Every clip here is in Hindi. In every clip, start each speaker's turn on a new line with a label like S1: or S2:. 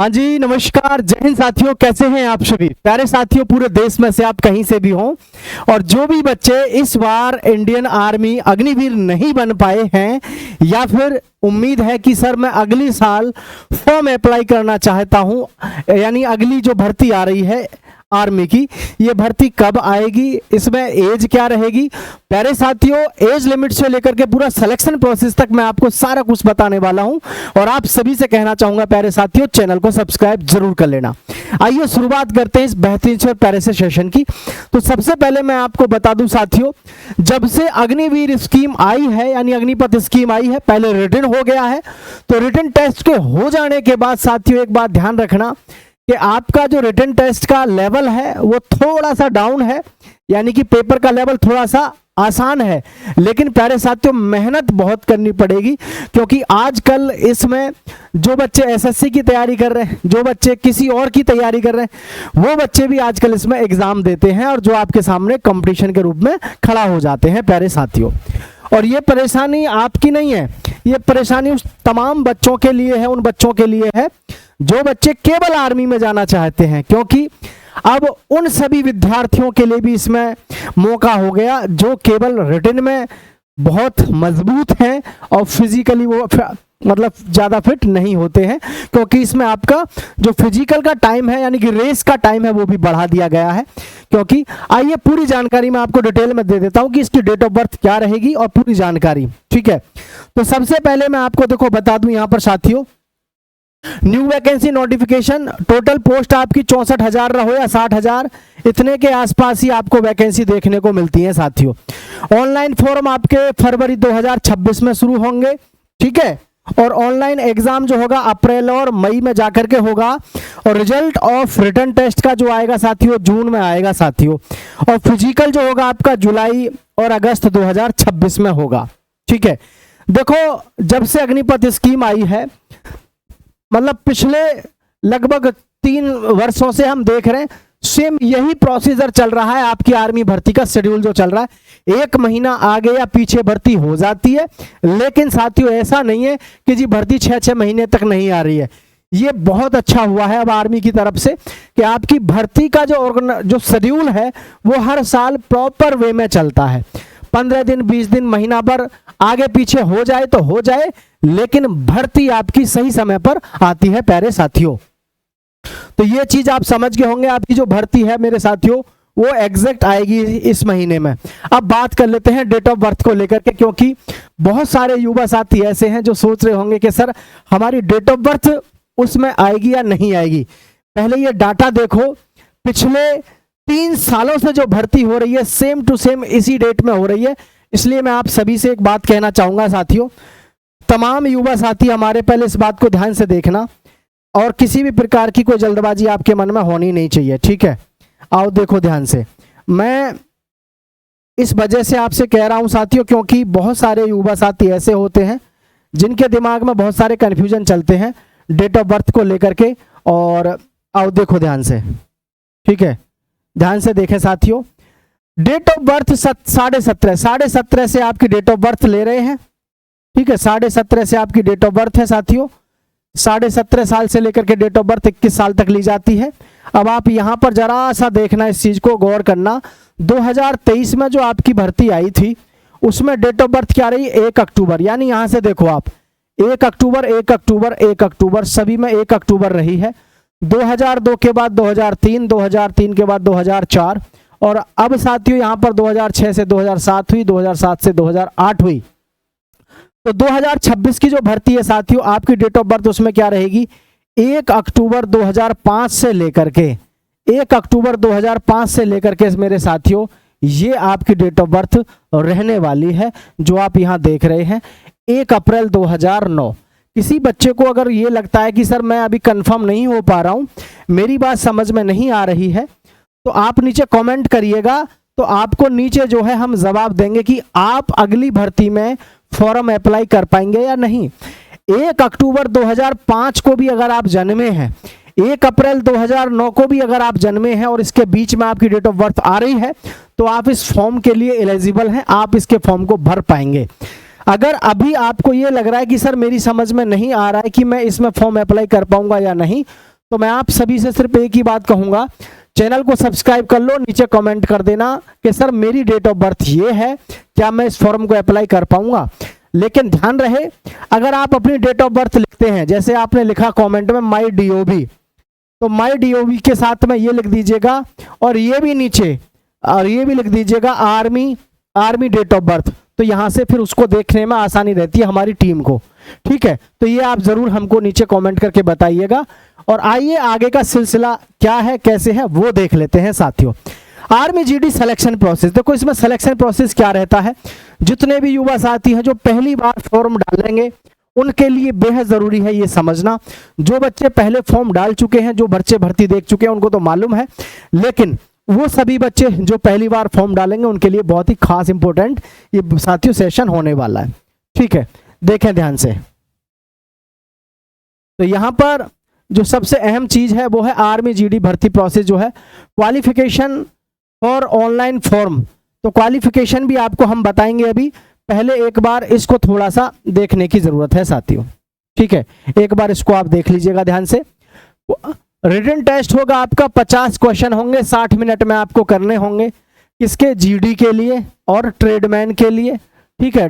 S1: हाँ जी, नमस्कार, जय हिंद साथियों। कैसे हैं आप सभी प्यारे साथियों? पूरे देश में से आप कहीं से भी हों, और जो भी बच्चे इस बार इंडियन आर्मी अग्निवीर नहीं बन पाए हैं, या फिर उम्मीद है कि सर मैं अगली साल फॉर्म अप्लाई करना चाहता हूं, यानी अगली जो भर्ती आ रही है आर्मी की, ये भर्ती कब आएगी, इसमें एज क्या रहेगी? प्यारे साथियों, एज लिमिट से लेकर के पूरा सिलेक्शन प्रोसेस तक मैं आपको सारा कुछ बताने वाला हूं, और आप सभी से कहना चाहूंगा प्यारे साथियों, चैनल को सब्सक्राइब जरूर कर लेना। आइए शुरुआत करते हैं इस बेहतरीन से और प्यारे से सेशन की। तो सबसे पहले मैं आपको बता दूं साथियों, जब से अग्निवीर स्कीम आई है, यानी अग्निपथ स्कीम आई है, पहले रिटन हो गया है। तो रिटन टेस्ट के हो जाने के बाद साथियों एक बात ध्यान रखना कि आपका जो रिटन टेस्ट का लेवल है वो थोड़ा सा डाउन है, यानी कि पेपर का लेवल थोड़ा सा आसान है, लेकिन प्यारे साथियों मेहनत बहुत करनी पड़ेगी, क्योंकि आजकल इसमें जो बच्चे एसएससी की तैयारी कर रहे हैं, जो बच्चे किसी और की तैयारी कर रहे हैं, वो बच्चे भी आजकल इसमें एग्जाम देते हैं, और जो आपके सामने कंपटीशन के रूप में खड़ा हो जाते हैं प्यारे साथियों। और ये परेशानी आपकी नहीं है, ये परेशानी उस तमाम बच्चों के लिए है, उन बच्चों के लिए है जो बच्चे केवल आर्मी में जाना चाहते हैं, क्योंकि अब उन सभी विद्यार्थियों के लिए भी इसमें मौका हो गया जो केवल रिटन में बहुत मजबूत हैं और फिजिकली वो मतलब ज़्यादा फिट नहीं होते हैं, क्योंकि इसमें आपका जो फिजिकल का टाइम है, यानी कि रेस का टाइम है, वो भी बढ़ा दिया गया है। क्योंकि आइए पूरी जानकारी मैं आपको डिटेल में दे देता हूं कि इसकी डेट ऑफ बर्थ क्या रहेगी और पूरी जानकारी, ठीक है। तो सबसे पहले मैं आपको देखो बता दूं यहाँ पर साथियों, new vacancy notification, total post आपकी 64,000 रहो या 60,000, इतने के आसपास ही आपको वैकेंसी देखने को मिलती है साथियों। ऑनलाइन फॉर्म आपके फरवरी 2026 में शुरू होंगे, ठीक है, और ऑनलाइन एग्जाम जो होगा अप्रैल और मई में जाकर के होगा, और रिजल्ट ऑफ रिटन टेस्ट का जो आएगा साथियों जून में आएगा साथियों, और फिजिकल जो होगा आपका जुलाई और अगस्त 2026 में होगा, ठीक है। देखो, जब से अग्निपथ स्कीम आई है, मतलब पिछले लगभग 3 वर्षों से हम देख रहे हैं सेम यही प्रोसीजर चल रहा है। आपकी आर्मी भर्ती का शेड्यूल जो चल रहा है, 1 महीना आगे या पीछे भर्ती हो जाती है, लेकिन साथियों ऐसा नहीं है कि जी भर्ती 6-6 महीने तक नहीं आ रही है। ये बहुत अच्छा हुआ है अब आर्मी की तरफ से कि आपकी भर्ती का जो शेड्यूल है वो हर साल प्रॉपर वे में चलता है। 15 दिन, 20 दिन, महीना भर आगे पीछे हो जाए तो हो जाए, लेकिन भर्ती आपकी सही समय पर आती है प्यारे साथियों। तो ये चीज आप समझ गए होंगे, आपकी जो भर्ती है मेरे साथियों वो एग्जैक्ट आएगी इस महीने में। अब बात कर लेते हैं डेट ऑफ बर्थ को लेकर के, क्योंकि बहुत सारे युवा साथी ऐसे हैं जो सोच रहे होंगे कि सर हमारी डेट ऑफ बर्थ उसमें आएगी या नहीं आएगी। पहले ये डाटा देखो, पिछले 3 सालों से जो भर्ती हो रही है सेम टू सेम इसी डेट में हो रही है। इसलिए मैं आप सभी से एक बात कहना चाहूंगा साथियों, तमाम युवा साथी हमारे पहले इस बात को ध्यान से देखना, और किसी भी प्रकार की कोई जल्दबाजी आपके मन में होनी नहीं चाहिए, ठीक है। आओ देखो ध्यान से, मैं इस वजह से आपसे कह रहा हूं साथियों, क्योंकि बहुत सारे युवा साथी ऐसे होते हैं जिनके दिमाग में बहुत सारे कंफ्यूजन चलते हैं डेट ऑफ बर्थ को लेकर के। और आओ देखो ध्यान से, ठीक है, ध्यान से देखें साथियों, डेट ऑफ बर्थ 17.5 से आपकी डेट ऑफ बर्थ ले रहे हैं, ठीक है। 17.5 से आपकी डेट ऑफ बर्थ है साथियों। 17.5 साल से लेकर के डेट ऑफ बर्थ 21 साल तक ली जाती है। अब आप यहां पर जरा सा देखना, इस चीज को गौर करना, 2023 में जो आपकी भर्ती आई थी उसमें डेट ऑफ बर्थ क्या रही? 1 अक्टूबर, यानी यहां से देखो आप 1 अक्टूबर 1 अक्टूबर 1 अक्टूबर, सभी में 1 अक्टूबर रही है। 2002 के बाद 2003, 2003 के बाद 2004, और अब साथियों यहां पर 2006 से 2007 हुई, 2007 से 2008 हुई। तो 2026 की जो भर्ती है साथियों, आपकी डेट ऑफ बर्थ उसमें क्या रहेगी? 1 अक्टूबर 2005 से लेकर के 1 अक्टूबर 2005 से लेकर के मेरे साथियों ये आपकी डेट ऑफ बर्थ रहने वाली है, जो आप यहां देख रहे हैं 1 अप्रैल 2009। किसी बच्चे को अगर ये लगता है कि सर मैं अभी कंफर्म नहीं हो पा रहा हूं, मेरी बात समझ में नहीं आ रही है, तो आप नीचे कमेंट करिएगा, तो आपको नीचे जो है हम जवाब देंगे कि आप अगली भर्ती में फॉर्म अप्लाई कर पाएंगे या नहीं। 1 अक्टूबर 2005 को भी अगर आप जन्मे हैं, 1 अप्रैल 2009 को भी अगर आप जन्मे हैं, और इसके बीच में आपकी डेट ऑफ बर्थ आ रही है, तो आप इस फॉर्म के लिए एलिजिबल हैं, आप इसके फॉर्म को भर पाएंगे। अगर अभी आपको ये लग रहा है कि सर मेरी समझ में नहीं आ रहा है कि मैं इसमें फॉर्म अप्लाई कर पाऊंगा या नहीं, तो मैं आप सभी से सिर्फ एक ही बात कहूंगा, चैनल को सब्सक्राइब कर लो, नीचे कमेंट कर देना कि सर मेरी डेट ऑफ बर्थ ये है, क्या मैं इस फॉर्म को अप्लाई कर पाऊंगा। लेकिन ध्यान रहे, अगर आप अपनी डेट ऑफ बर्थ लिखते हैं, जैसे आपने लिखा कमेंट में माई डीओबी, तो माई डीओबी के साथ में ये लिख दीजिएगा और ये भी नीचे और ये भी लिख दीजिएगा आर्मी डेट ऑफ बर्थ। तो यहां से फिर उसको देखने में आसानी रहती है हमारी टीम को। ठीक है, तो ये आप जरूर हमको नीचे कमेंट करके बताइएगा। और आइए आगे का सिलसिला क्या है, कैसे है, वो देख लेते हैं साथियों। आर्मी जीडी सिलेक्शन प्रोसेस, देखो इसमें सिलेक्शन प्रोसेस क्या रहता है। जितने भी युवा साथी हैं जो पहली बार फॉर्म डालेंगे, उनके लिए बेहद जरूरी है ये समझना। जो बच्चे पहले फॉर्म डाल चुके हैं, जो बच्चे भर्ती देख चुके हैं, उनको तो मालूम है, लेकिन वो सभी बच्चे जो पहली बार फॉर्म डालेंगे उनके लिए बहुत ही खास इंपॉर्टेंट ये साथियों सेशन होने वाला है। ठीक है, देखें ध्यान से। तो यहां पर जो सबसे अहम चीज है वो है आर्मी जीडी भर्ती प्रोसेस जो है, क्वालिफिकेशन फॉर ऑनलाइन फॉर्म। तो क्वालिफिकेशन भी आपको हम बताएंगे, अभी पहले एक बार इसको थोड़ा सा देखने की जरूरत है साथियों। ठीक है, एक बार इसको आप देख लीजिएगा ध्यान से। रिटन टेस्ट होगा आपका, 50 क्वेश्चन होंगे, 60 मिनट में आपको करने होंगे। किसके? जीडी के लिए और ट्रेडमैन के लिए। ठीक है,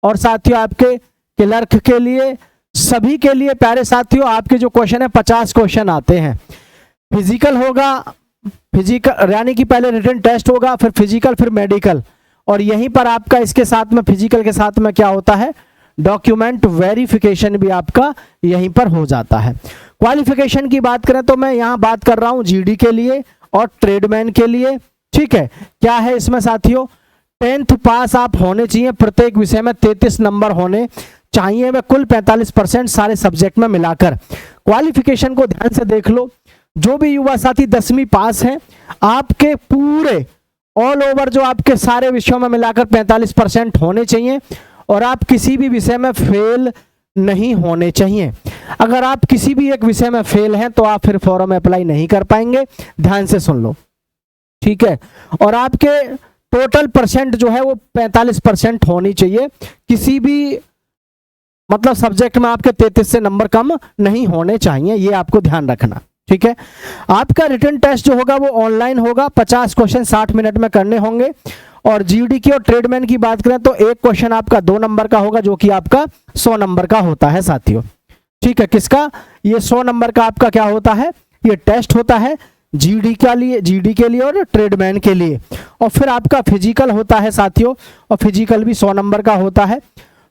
S1: और साथियों आपके क्लर्क के लिए, सभी के लिए प्यारे साथियों आपके जो क्वेश्चन है 50 क्वेश्चन आते हैं। फिजिकल होगा, फिजिकल यानी कि पहले रिटन टेस्ट होगा, फिर फिजिकल, फिर मेडिकल, और यहीं पर आपका इसके साथ में फिजिकल के साथ में क्या होता है, डॉक्यूमेंट वेरिफिकेशन भी आपका यहीं पर हो जाता है। क्वालिफिकेशन की बात करें तो मैं यहां बात कर रहा हूं जीडी के लिए और ट्रेडमैन के लिए। ठीक है, क्या है इसमें साथियों, 10th पास आप होने चाहिए, प्रत्येक विषय में 33 नंबर होने चाहिए, वह कुल 45% सारे सब्जेक्ट में मिलाकर। क्वालिफिकेशन को ध्यान से देख लो, जो भी युवा साथी 10वीं पास हैं, आपके पूरे ऑल ओवर जो आपके सारे विषयों में मिलाकर 45% होने चाहिए, और आप किसी भी विषय में फेल नहीं होने चाहिए। अगर आप किसी भी एक विषय में फेल हैं तो आप फिर फॉर्म अप्लाई नहीं कर पाएंगे, ध्यान से सुन लो। ठीक है, और आपके टोटल परसेंट जो है वो 45% होनी चाहिए, किसी भी मतलब सब्जेक्ट में आपके 33 से नंबर कम नहीं होने चाहिए, ये आपको ध्यान रखना। ठीक है, आपका रिटन टेस्ट जो होगा वो ऑनलाइन होगा, 50 क्वेश्चन 60 मिनट में करने होंगे। और जीडी की और ट्रेडमैन की बात करें तो एक क्वेश्चन आपका 2 नंबर का होगा, जो कि आपका 100 नंबर का होता है साथियों। ठीक है, किसका? ये 100 नंबर का आपका क्या होता है, ये टेस्ट होता है जीडी के लिए और ट्रेडमैन के लिए। और फिर आपका फिजिकल होता है साथियों, और फिजिकल भी 100 नंबर का होता है।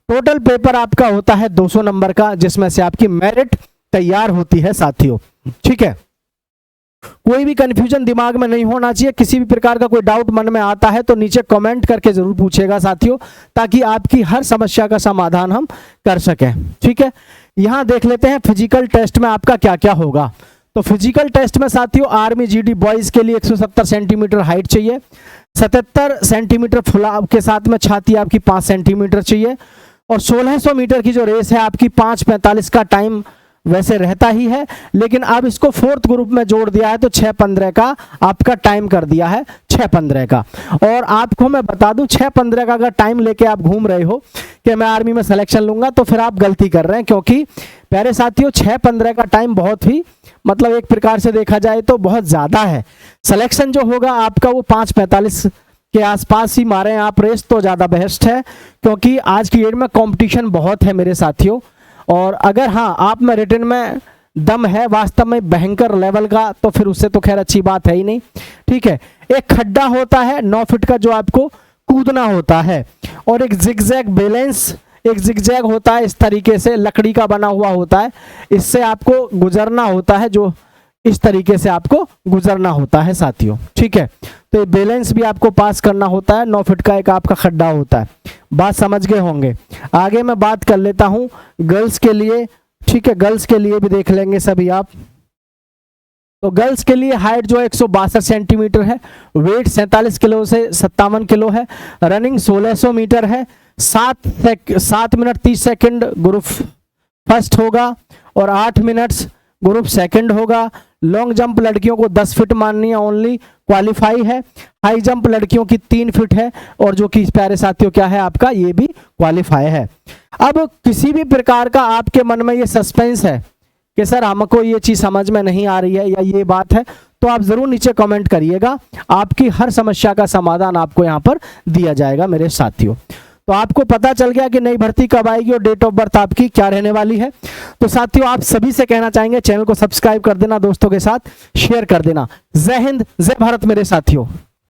S1: टोटल पेपर आपका होता है 200 नंबर का, जिसमें से आपकी मेरिट तैयार होती है साथियों। ठीक है, कोई भी कंफ्यूजन दिमाग में नहीं होना चाहिए, किसी भी प्रकार का कोई डाउट मन में आता है तो नीचे कमेंट करके जरूर पूछेगा साथियों, ताकि आपकी हर समस्या का समाधान हम कर सकें। ठीक है, यहां देख लेते हैं फिजिकल टेस्ट में आपका क्या क्या होगा। तो फिजिकल टेस्ट में साथियों आर्मी जीडी बॉयज के लिए 170 सेंटीमीटर हाइट चाहिए, 77 सेंटीमीटर फुलाव के साथ में छाती आपकी 5 सेंटीमीटर चाहिए, और 1600 मीटर की जो रेस है आपकी 5:45 का टाइम वैसे रहता ही है, लेकिन अब इसको 4th ग्रुप में जोड़ दिया है तो 6:15 का आपका टाइम कर दिया है, 6:15 का। और आपको मैं बता दूं 6:15 का अगर टाइम लेके आप घूम रहे हो कि मैं आर्मी में सिलेक्शन लूंगा, तो फिर आप गलती कर रहे हैं, क्योंकि प्यारे साथियों 6:15 का टाइम बहुत ही मतलब एक प्रकार से देखा जाए तो बहुत ज्यादा है। सिलेक्शन जो होगा आपका वो 5:45 के आसपास ही मारे आप रेस तो ज्यादा बेस्ट है, क्योंकि आज की डेट में कंपटीशन बहुत है मेरे साथियों। और अगर हाँ आप में रिटन में दम है वास्तव में भयंकर लेवल का, तो फिर उससे तो खैर अच्छी बात है ही नहीं। ठीक है, एक खड्डा होता है 9 फीट का जो आपको कूदना होता है, और एक जिगजैग बैलेंस, एक जिगजैग होता है इस तरीके से लकड़ी का बना हुआ होता है, इससे आपको गुजरना होता है, जो इस तरीके से आपको गुजरना होता है साथियों। ठीक है, तो ये बैलेंस भी आपको पास करना होता है, 9 फीट का एक आपका खड्डा होता है, बात समझ गए होंगे। आगे मैं बात कर लेता हूं गर्ल्स के लिए। ठीक है, गर्ल्स के लिए भी देख लेंगे सभी आप। तो गर्ल्स के लिए हाइट जो है 162 सेंटीमीटर है, वेट 47 किलो से 57 किलो है, रनिंग 1600 मीटर है, 7 मिनट 30 सेकंड ग्रुप फर्स्ट होगा, और 8 मिनट्स ग्रुप सेकंड होगा। लॉन्ग जंप लड़कियों को 10 फीट माननी है, ओनली क्वालिफाई है। हाई जंप लड़कियों की 3 फीट है, और जो कि प्यारे साथियों क्या है आपका, ये भी क्वालिफाई है। अब किसी भी प्रकार का आपके मन में ये सस्पेंस है कि सर हमको ये चीज़ समझ में नहीं आ रही है या ये बात है, तो आप ज़रूर नीचे कमेंट करिएगा। आपकी हर समस्या का समाधान आपको यहाँ पर दिया जाएगा मेरे साथियों। तो आपको पता चल गया कि नई भर्ती कब आएगी और डेट ऑफ बर्थ आपकी क्या रहने वाली है। तो साथियों, आप सभी से कहना चाहेंगे चैनल को सब्सक्राइब कर देना, दोस्तों के साथ शेयर कर देना। जय हिंद, जय भारत मेरे साथियों।